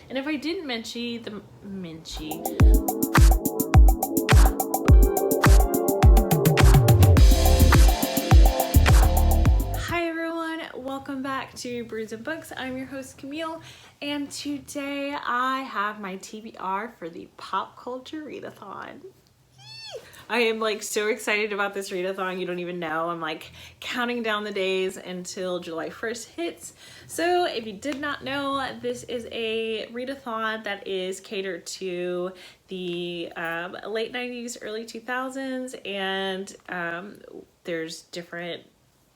And if I didn't mention the welcome back to Brews and Books. I'm your host Camille, and today I have my TBR for the Pop Culture Readathon. I am like so excited about this readathon, you don't even know. I'm like counting down the days until July 1st hits. So if you did not know, this is a readathon that is catered to the late 90s, early 2000s, and there's different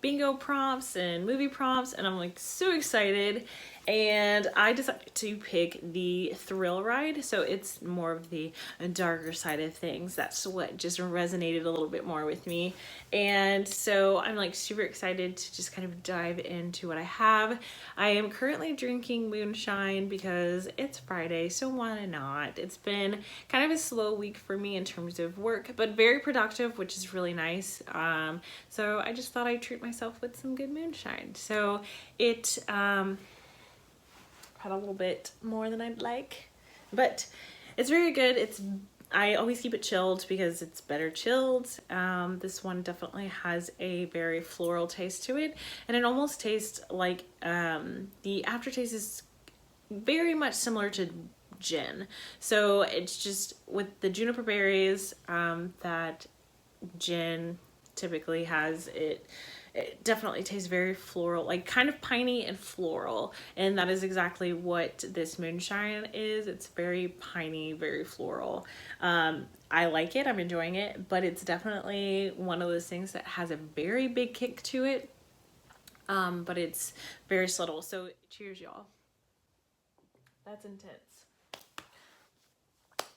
bingo prompts and movie prompts, and I'm like so excited. And I decided to pick the thrill ride, so it's more of the darker side of things. That's what just resonated a little bit more with me, and so I'm like super excited to just kind of dive into what I have. I am currently drinking moonshine because it's Friday, so why not? It's been kind of a slow week for me in terms of work, but very productive, which is really nice. So I just thought I'd treat myself with some good moonshine. So it had a little bit more than I'd like, but it's very good. I always keep it chilled because it's better chilled. This one definitely has a very floral taste to it, and it almost tastes like the aftertaste is very much similar to gin. So it's just with the juniper berries that gin typically has. It definitely tastes very floral, like kind of piney and floral, and that is exactly what this moonshine is. It's very piney, very floral. I like it, I'm enjoying it, but it's definitely one of those things that has a very big kick to it, but it's very subtle. So cheers, y'all. That's intense.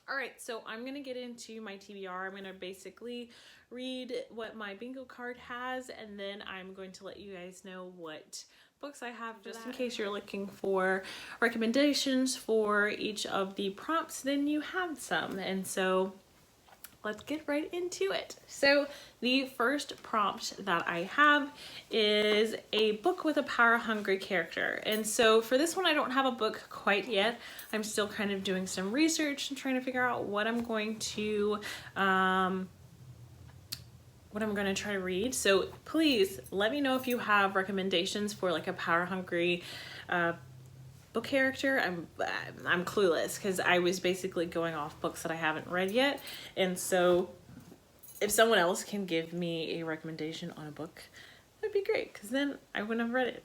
All right, so I'm gonna get into my TBR. I'm gonna basically read what my bingo card has, and then I'm going to let you guys know what books I have, just in case you're looking for recommendations for each of the prompts, then you have some. And so let's get right into it. So the first prompt that I have is a book with a power-hungry character. And so for this one, I don't have a book quite yet. I'm still kind of doing some research and trying to figure out what I'm going to try to read. So please let me know if you have recommendations for like a power-hungry book character. I'm clueless because I was basically going off books that I haven't read yet, and so if someone else can give me a recommendation on a book, that'd be great, because then I wouldn't have read it.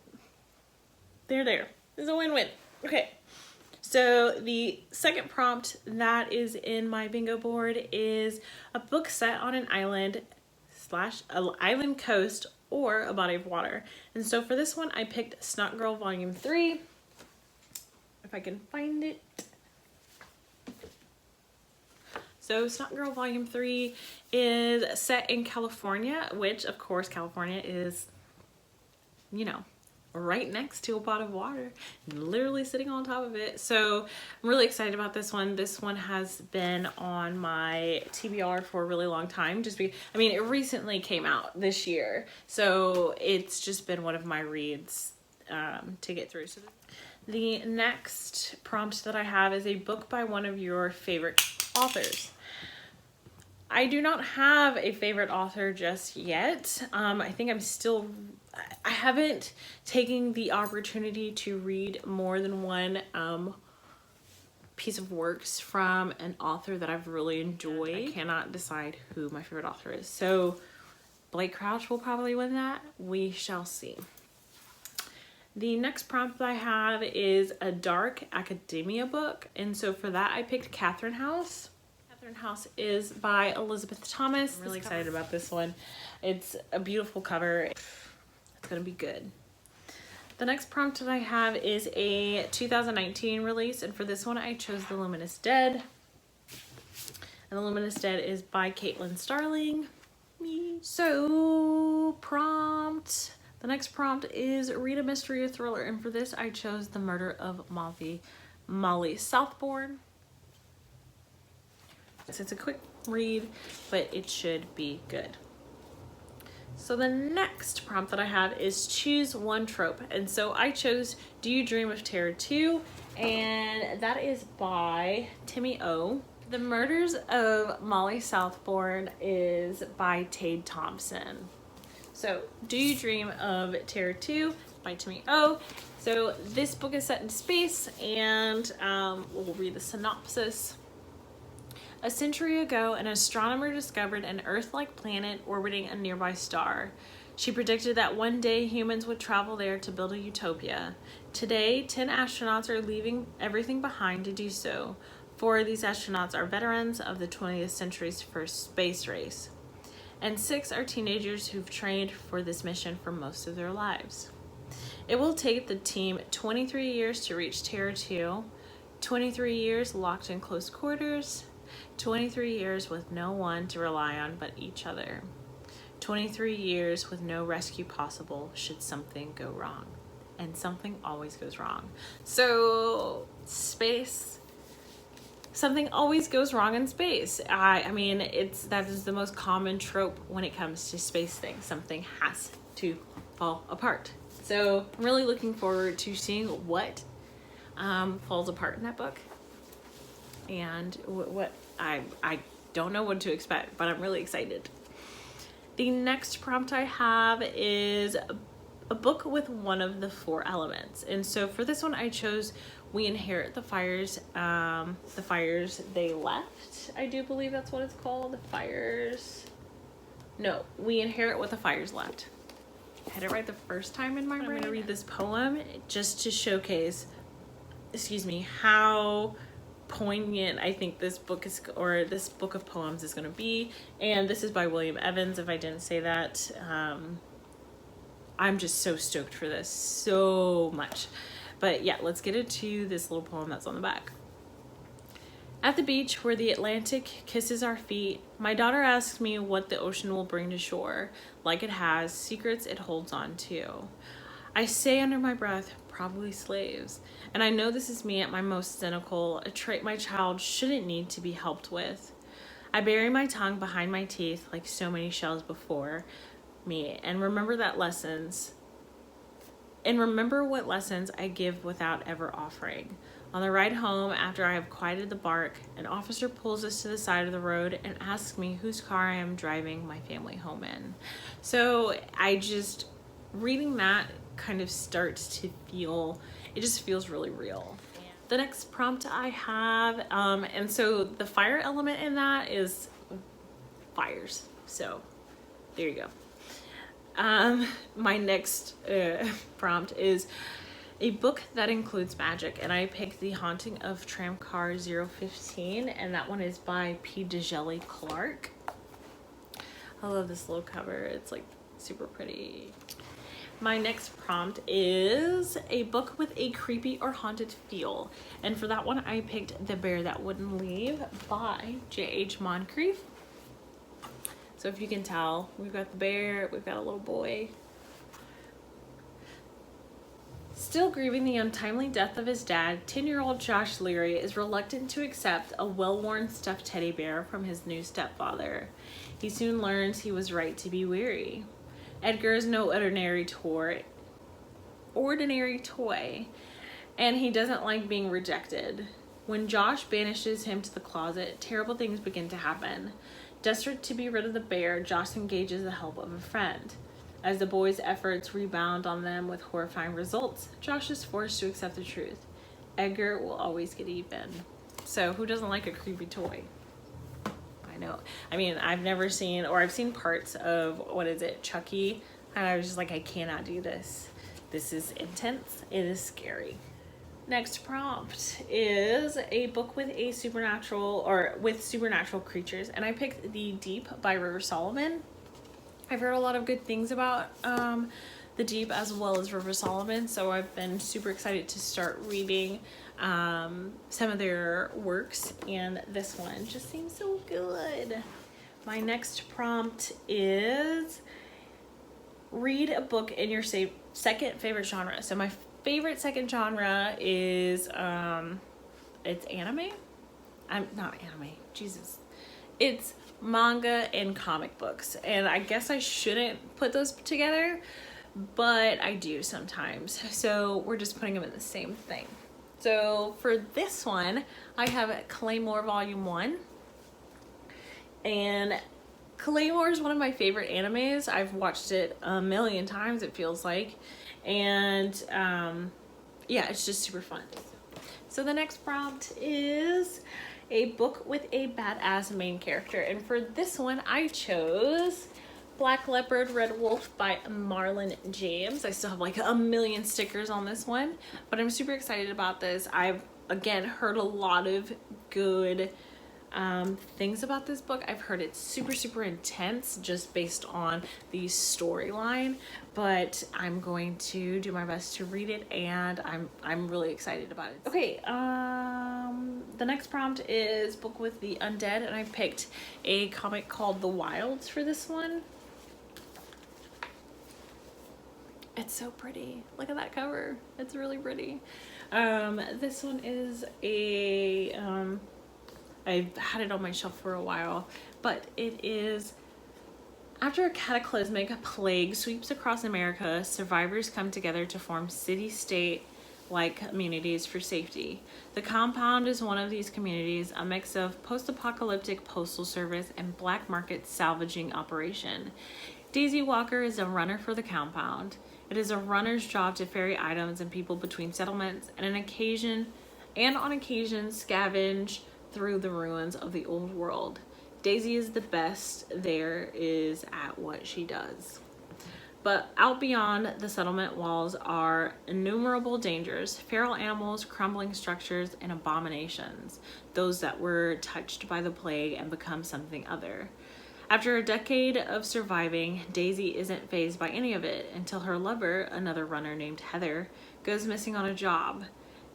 There. It's a win-win. Okay, so the second prompt that is in my bingo board is a book set on an island / an island coast or a body of water. And so for this one, I picked Snotgirl Volume 3. If I can find it. So Snotgirl Volume 3 is set in California, which of course California is, you know, right next to a pot of water, literally sitting on top of it. So I'm really excited about this one. This one has been on my TBR for a really long time, just because, I mean, it recently came out this year, so it's just been one of my reads to get through. So the next prompt that I have is a book by one of your favorite authors. I do not have a favorite author just yet. I think I haven't taken the opportunity to read more than one piece of works from an author that I've really enjoyed. I cannot decide who my favorite author is. So Blake Crouch will probably win that. We shall see. The next prompt that I have is a dark academia book, and so for that I picked Catherine House. Catherine House is by Elisabeth Thomas. I'm really excited about this one. It's a beautiful cover. It's gonna be good. The next prompt that I have is a 2019 release, and for this one I chose The Luminous Dead. And The Luminous Dead is by Caitlin Starling. So the next prompt is read a mystery or thriller, and for this I chose The Murder of Molly Southborne. So it's a quick read, but it should be good. So the next prompt that I have is choose one trope, and so I chose Do You Dream of Terra-Two? and that is by Temi O. The Murders of Molly Southborne is by Tade Thompson. So, Do You Dream of Terra-Two by Temi O. So this book is set in space, and we'll read the synopsis. A century ago, an astronomer discovered an Earth-like planet orbiting a nearby star. She predicted that one day humans would travel there to build a utopia. Today, 10 astronauts are leaving everything behind to do so. 4 of these astronauts are veterans of the 20th century's first space race, and 6 are teenagers who've trained for this mission for most of their lives. It will take the team 23 years to reach Terra-Two, 23 years locked in close quarters, 23 years with no one to rely on but each other, 23 years with no rescue possible should something go wrong. And something always goes wrong. So, space. Something always goes wrong in space. I mean, that is the most common trope when it comes to space things. Something has to fall apart. So I'm really looking forward to seeing what falls apart in that book, and what I don't know what to expect, but I'm really excited. The next prompt I have is a book with one of the 4 elements, and so for this one I chose We Inherit the Fires They Left. I do believe that's what it's called. We Inherit What the Fires Left. I had it right the first time in my brain. I'm going to read this poem just to showcase, how poignant I think this book of poems is going to be. And this is by William Evans, if I didn't say that. I'm just so stoked for this, so much. But yeah, let's get into this little poem that's on the back. At the beach where the Atlantic kisses our feet, my daughter asks me what the ocean will bring to shore, like it has secrets it holds on to. I say under my breath, probably slaves, and I know this is me at my most cynical, a trait my child shouldn't need to be helped with. I bury my tongue behind my teeth like so many shells before me, and remember what lessons I give without ever offering. On the ride home, after I have quieted the bark, an officer pulls us to the side of the road and asks me whose car I am driving my family home in. So reading that kind of starts to feel, it just feels really real. The next prompt I have, and so the fire element in that is fires. So there you go. My next prompt is a book that includes magic, and I picked The Haunting of Tramcar 015, and that one is by P. Djeli Clark. I love this little cover. It's like super pretty. My next prompt is a book with a creepy or haunted feel, and for that one I picked The Bear That Wouldn't Leave by J.H. MonCrieff. So if you can tell, we've got the bear, we've got a little boy. Still grieving the untimely death of his dad, 10-year-old Josh Leary is reluctant to accept a well-worn stuffed teddy bear from his new stepfather. He soon learns he was right to be weary. Edgar is no ordinary toy, and he doesn't like being rejected. When Josh banishes him to the closet, terrible things begin to happen. Desperate to be rid of the bear, Josh engages the help of a friend. As the boy's efforts rebound on them with horrifying results, Josh is forced to accept the truth. Edgar will always get even. So who doesn't like a creepy toy? I know. I mean, I've never seen, or I've seen parts of, Chucky, and I was just like, I cannot do this. This is intense. It is scary. Next prompt is a book with supernatural creatures, and I picked The Deep by River Solomon. I've heard a lot of good things about The Deep as well as River Solomon, so I've been super excited to start reading some of their works, and this one just seems so good. My next prompt is read a book in your second favorite genre. So my favorite second genre is it's anime. I'm not anime. Jesus. It's manga and comic books, and I guess I shouldn't put those together, but I do sometimes. So we're just putting them in the same thing. So for this one, I have Claymore Volume 1. And Claymore is one of my favorite animes. I've watched it a million times, it feels like. And yeah, it's just super fun. So the next prompt is a book with a badass main character. And for this one, I chose Black Leopard, Red Wolf by Marlon James. I still have like a million stickers on this one, but I'm super excited about this. I've, again, heard a lot of good things about this book. I've heard it's super intense just based on the storyline, but I'm going to do my best to read it, and I'm really excited about it. Okay, the next prompt is book with the undead, and I picked a comic called The Wilds for this one. It's so pretty. Look at that cover. It's really pretty. This one is a I've had it on my shelf for a while, but it is, after a cataclysmic plague sweeps across America, survivors come together to form city-state-like communities for safety. The Compound is one of these communities, a mix of post-apocalyptic postal service and black market salvaging operation. Daisy Walker is a runner for the Compound. It is a runner's job to ferry items and people between settlements and on occasion scavenge through the ruins of the old world. Daisy is the best there is at what she does. But out beyond the settlement walls are innumerable dangers, feral animals, crumbling structures, and abominations, those that were touched by the plague and become something other. After a decade of surviving, Daisy isn't fazed by any of it until her lover, another runner named Heather, goes missing on a job.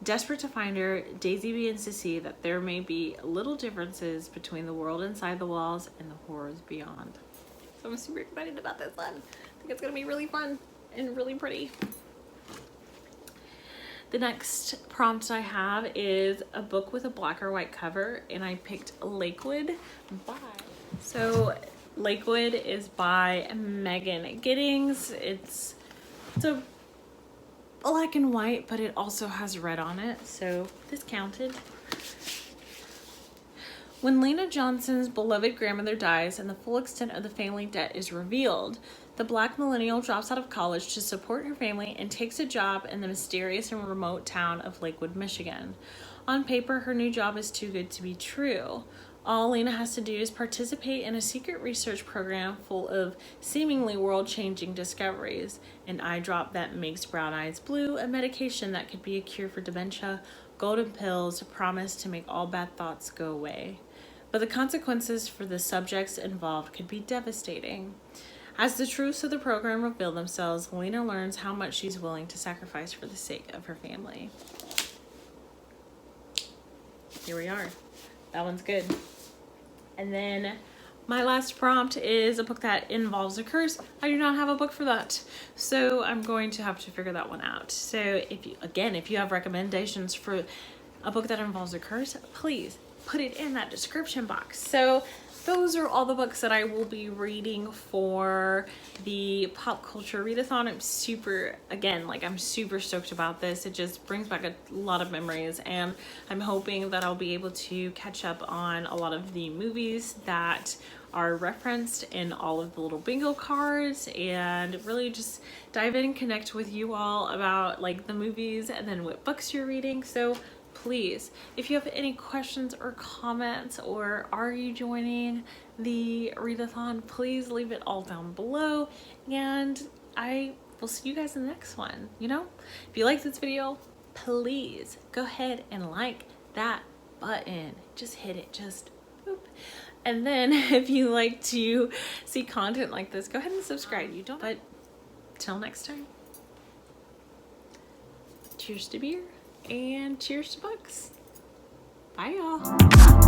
Desperate to find her, Daisy begins to see that there may be little differences between the world inside the walls and the horrors beyond. So I'm super excited about this one. I think it's gonna be really fun and really pretty. The next prompt I have is a book with a black or white cover, and I picked Lakewood by... So Lakewood is by Megan Giddings. It's a black and white, but it also has red on it, so this counted. When Lena Johnson's beloved grandmother dies and the full extent of the family debt is revealed, the black millennial drops out of college to support her family and takes a job in the mysterious and remote town of Lakewood, Michigan. On paper, her new job is too good to be true. All Lena has to do is participate in a secret research program full of seemingly world-changing discoveries: an eye drop that makes brown eyes blue, a medication that could be a cure for dementia, golden pills promised to make all bad thoughts go away. But the consequences for the subjects involved could be devastating. As the truths of the program reveal themselves, Lena learns how much she's willing to sacrifice for the sake of her family. Here we are. That one's good. And then my last prompt is a book that involves a curse. I do not have a book for that, so I'm going to have to figure that one out. So if you have recommendations for a book that involves a curse, please put it in that description box. So those are all the books that I will be reading for the Pop Culture Readathon. I'm super stoked about this. It just brings back a lot of memories, and I'm hoping that I'll be able to catch up on a lot of the movies that are referenced in all of the little bingo cards, and really just dive in and connect with you all about like the movies and then what books you're reading. So please, if you have any questions or comments, or are you joining the readathon, please leave it all down below, and I will see you guys in the next one. If you like this video, please go ahead and like that button. Just hit it, just boop. And then if you like to see content like this, go ahead and subscribe. But till next time, cheers to beer and cheers to books. Bye y'all.